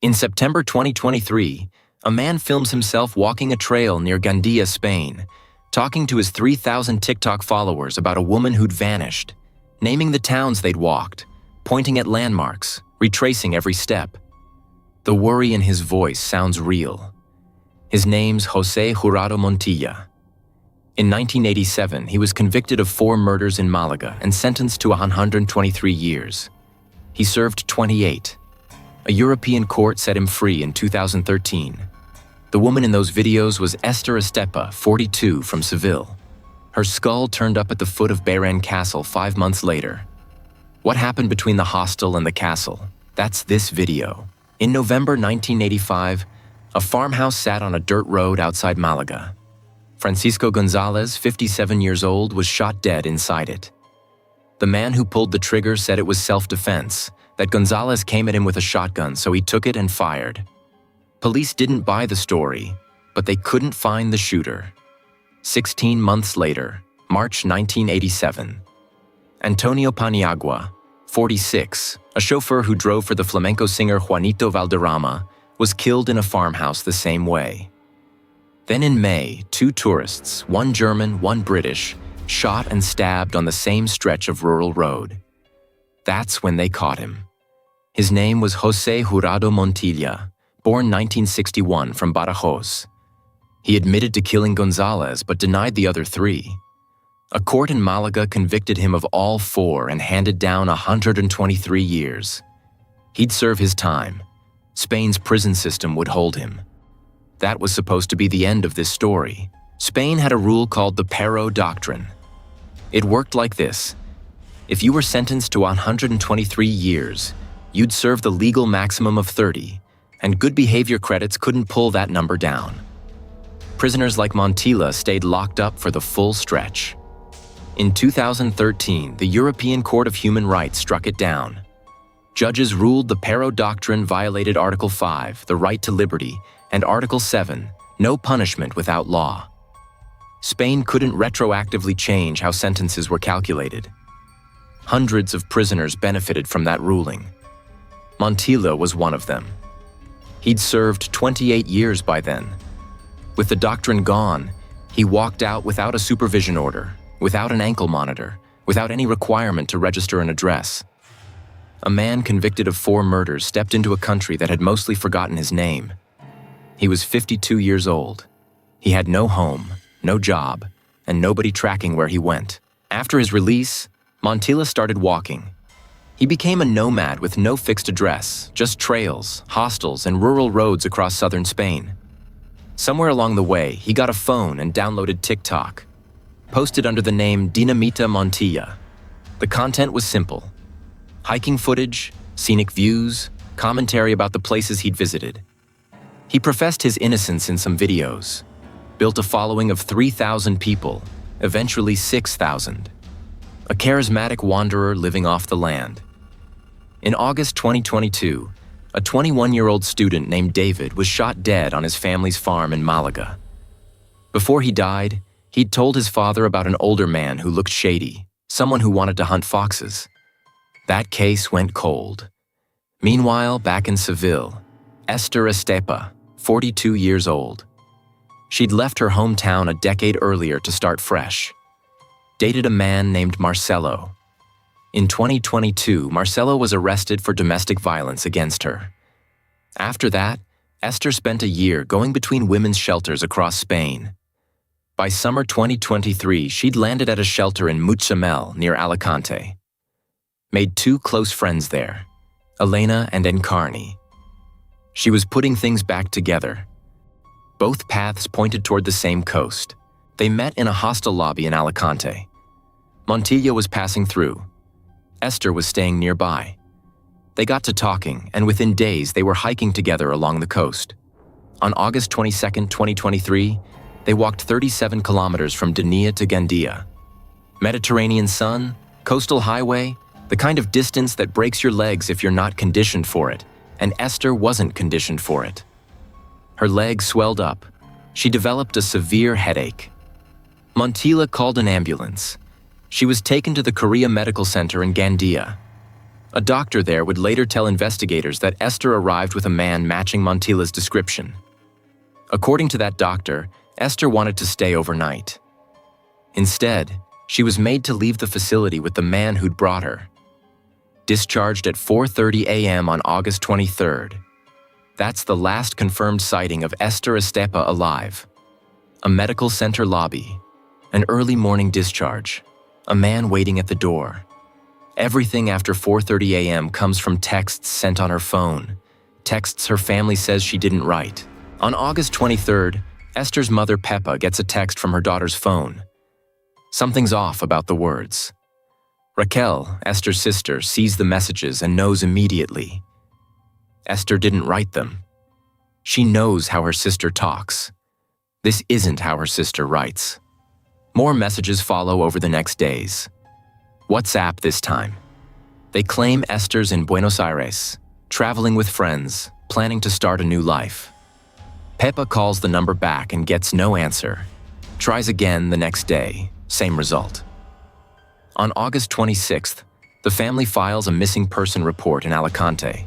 In September 2023, a man films himself walking a trail near Gandía, Spain, talking to his 3,000 TikTok followers about a woman who'd vanished, naming the towns they'd walked, pointing at landmarks, retracing every step. The worry in his voice sounds real. His name's José Jurado Montilla. In 1987, he was convicted of 4 murders in Málaga and sentenced to 123 years. He served 28. A European court set him free in 2013. The woman in those videos was Esther Estepa, 42, from Seville. Her skull turned up at the foot of Bairén castle 5 months later. What happened between the hostel and the castle? That's this video. In November 1985, a farmhouse sat on a dirt road outside Málaga. Francisco González, 57 years old, was shot dead inside it. The man who pulled the trigger said it was self-defense, that González came at him with a shotgun, so he took it and fired. Police didn't buy the story, but they couldn't find the shooter. 16 months later, March 1987, Antonio Paniagua, 46, a chauffeur who drove for the flamenco singer Juanito Valderrama, was killed in a farmhouse the same way. Then in May, 2 tourists, one German, one British, shot and stabbed on the same stretch of rural road. That's when they caught him. His name was José Jurado Montilla, born 1961 from Badajoz. He admitted to killing González but denied the other 3. A court in Málaga convicted him of all 4 and handed down 123 years. He'd serve his time. Spain's prison system would hold him. That was supposed to be the end of this story. Spain had a rule called the Parot Doctrine. It worked like this. If you were sentenced to 123 years, you'd serve the legal maximum of 30, and good behavior credits couldn't pull that number down. Prisoners like Montilla stayed locked up for the full stretch. In 2013, the European Court of Human Rights struck it down. Judges ruled the Parot Doctrine violated Article 5, the right to liberty, and Article 7, no punishment without law. Spain couldn't retroactively change how sentences were calculated. Hundreds of prisoners benefited from that ruling. Montilla was one of them. He'd served 28 years by then. With the doctrine gone, he walked out without a supervision order, without an ankle monitor, without any requirement to register an address. A man convicted of 4 murders stepped into a country that had mostly forgotten his name. He was 52 years old. He had no home, no job, and nobody tracking where he went. After his release, Montilla started walking. He became a nomad with no fixed address, just trails, hostels, and rural roads across southern Spain. Somewhere along the way, he got a phone and downloaded TikTok. Posted under the name Dinamita Montilla. The content was simple. Hiking footage, scenic views, commentary about the places he'd visited. He professed his innocence in some videos, built a following of 3,000 people, eventually 6,000. A charismatic wanderer living off the land. In August 2022, a 21-year-old student named David was shot dead on his family's farm in Málaga. Before he died, he'd told his father about an older man who looked shady, someone who wanted to hunt foxes. That case went cold. Meanwhile, back in Seville, Esther Estepa, 42 years old. She'd left her hometown a decade earlier to start fresh. Dated a man named Marcelo. In 2022, Marcelo was arrested for domestic violence against her. After that, Esther spent a year going between women's shelters across Spain. By summer 2023, she'd landed at a shelter in Mutxamel near Alicante. Made 2 close friends there, Elena and Encarni. She was putting things back together. Both paths pointed toward the same coast. They met in a hostel lobby in Alicante. Montilla was passing through. Esther was staying nearby. They got to talking, and within days they were hiking together along the coast. On August 22, 2023, they walked 37 kilometers from Dinamita to Gandía. Mediterranean sun, coastal highway, the kind of distance that breaks your legs if you're not conditioned for it, and Esther wasn't conditioned for it. Her legs swelled up. She developed a severe headache. Montilla called an ambulance. She was taken to the Korea Medical Center in Gandía. A doctor there would later tell investigators that Esther arrived with a man matching Montilla's description. According to that doctor, Esther wanted to stay overnight. Instead, she was made to leave the facility with the man who'd brought her. Discharged at 4:30 a.m. on August 23rd. That's the last confirmed sighting of Esther Estepa alive. A medical center lobby, an early morning discharge, a man waiting at the door. Everything after 4:30 a.m. comes from texts sent on her phone, texts her family says she didn't write. On August 23rd, Esther's mother Peppa gets a text from her daughter's phone. Something's off about the words. Raquel, Esther's sister, sees the messages and knows immediately. Esther didn't write them. She knows how her sister talks. This isn't how her sister writes. More messages follow over the next days. WhatsApp this time. They claim Esther's in Buenos Aires, traveling with friends, planning to start a new life. Peppa calls the number back and gets no answer. Tries again the next day, same result. On August 26th, the family files a missing person report in Alicante.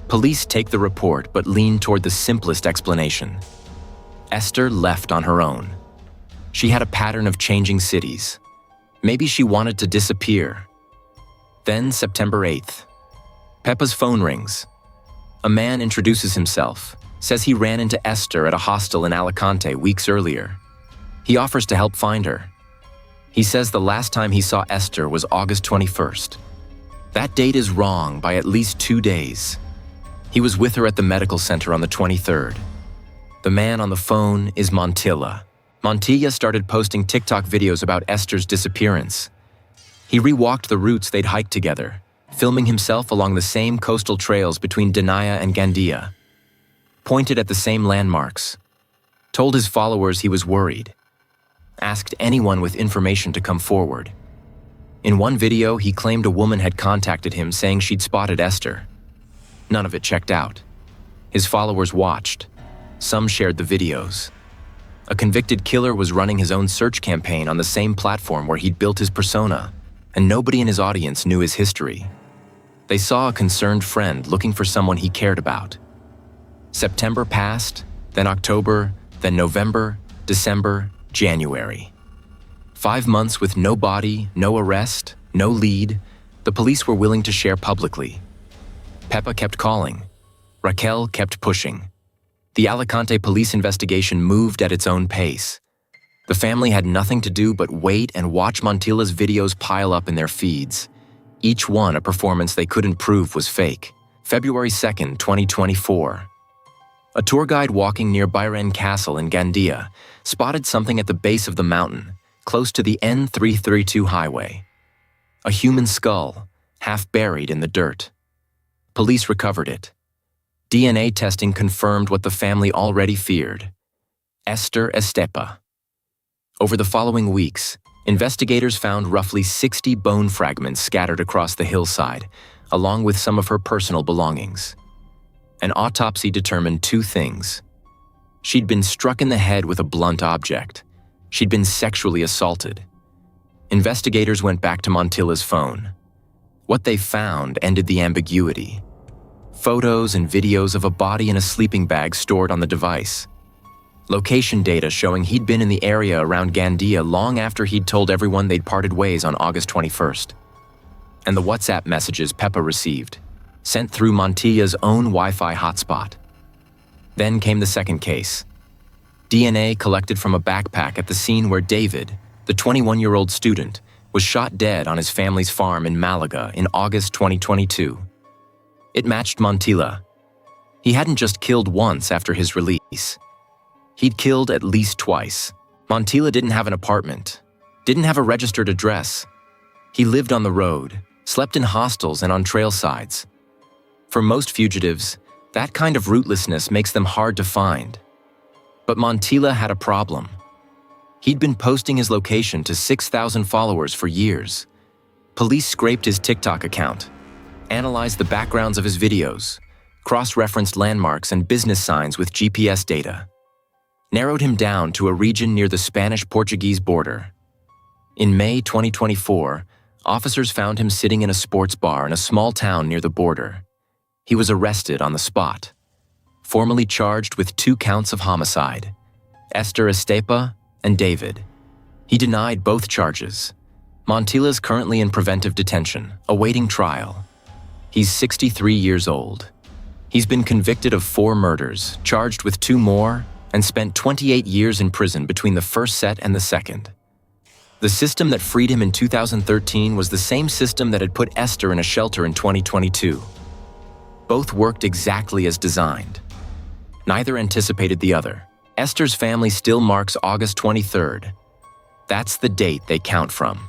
Police take the report but lean toward the simplest explanation. Esther left on her own. She had a pattern of changing cities. Maybe she wanted to disappear. Then September 8th. Peppa's phone rings. A man introduces himself, says he ran into Esther at a hostel in Alicante weeks earlier. He offers to help find her. He says the last time he saw Esther was August 21st. That date is wrong by at least 2 days. He was with her at the medical center on the 23rd. The man on the phone is Montilla. Montilla started posting TikTok videos about Esther's disappearance. He rewalked the routes they'd hiked together, filming himself along the same coastal trails between Dinamita and Gandía. Pointed at the same landmarks. Told his followers he was worried. Asked anyone with information to come forward. In one video, he claimed a woman had contacted him saying she'd spotted Esther. None of it checked out. His followers watched. Some shared the videos. A convicted killer was running his own search campaign on the same platform where he'd built his persona, and nobody in his audience knew his history. They saw a concerned friend looking for someone he cared about. September passed, then October, then November, December, January. 5 months with no body, no arrest, no lead, the police were willing to share publicly. Peppa kept calling. Raquel kept pushing. The Alicante police investigation moved at its own pace. The family had nothing to do but wait and watch Montilla's videos pile up in their feeds. Each one a performance they couldn't prove was fake. February 2nd, 2024. A tour guide walking near Bairén Castle in Gandía spotted something at the base of the mountain, close to the N332 highway. A human skull, half buried in the dirt. Police recovered it. DNA testing confirmed what the family already feared. Esther Estepa. Over the following weeks, investigators found roughly 60 bone fragments scattered across the hillside, along with some of her personal belongings. An autopsy determined 2 things. She'd been struck in the head with a blunt object. She'd been sexually assaulted. Investigators went back to Montilla's phone. What they found ended the ambiguity. Photos and videos of a body in a sleeping bag stored on the device. Location data showing he'd been in the area around Gandía long after he'd told everyone they'd parted ways on August 21st. And the WhatsApp messages Peppa received, sent through Montilla's own Wi-Fi hotspot. Then came the second case. DNA collected from a backpack at the scene where David, the 21-year-old student, was shot dead on his family's farm in Málaga in August 2022. It matched Montilla. He hadn't just killed once after his release. He'd killed at least twice. Montilla didn't have an apartment, didn't have a registered address. He lived on the road, slept in hostels and on trail sides. For most fugitives, that kind of rootlessness makes them hard to find. But Montilla had a problem. He'd been posting his location to 6,000 followers for years. Police scraped his TikTok account, analyzed the backgrounds of his videos, cross-referenced landmarks and business signs with GPS data, narrowed him down to a region near the Spanish-Portuguese border. In May 2024, officers found him sitting in a sports bar in a small town near the border. He was arrested on the spot, formally charged with 2 counts of homicide, Esther Estepa and David. He denied both charges. Montilla is currently in preventive detention, awaiting trial. He's 63 years old. He's been convicted of 4 murders, charged with 2 more, and spent 28 years in prison between the first set and the second. The system that freed him in 2013 was the same system that had put Esther in a shelter in 2022. Both worked exactly as designed. Neither anticipated the other. Esther's family still marks August 23rd. That's the date they count from.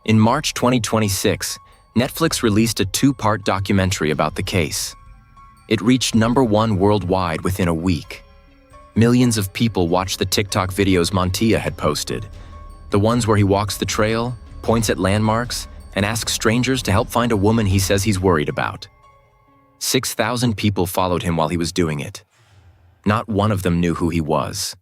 In March 2026, Netflix released a 2-part documentary about the case. It reached #1 worldwide within a week. Millions of people watched the TikTok videos Montilla had posted, the ones where he walks the trail, points at landmarks, and asks strangers to help find a woman he says he's worried about. 6,000 people followed him while he was doing it. Not one of them knew who he was.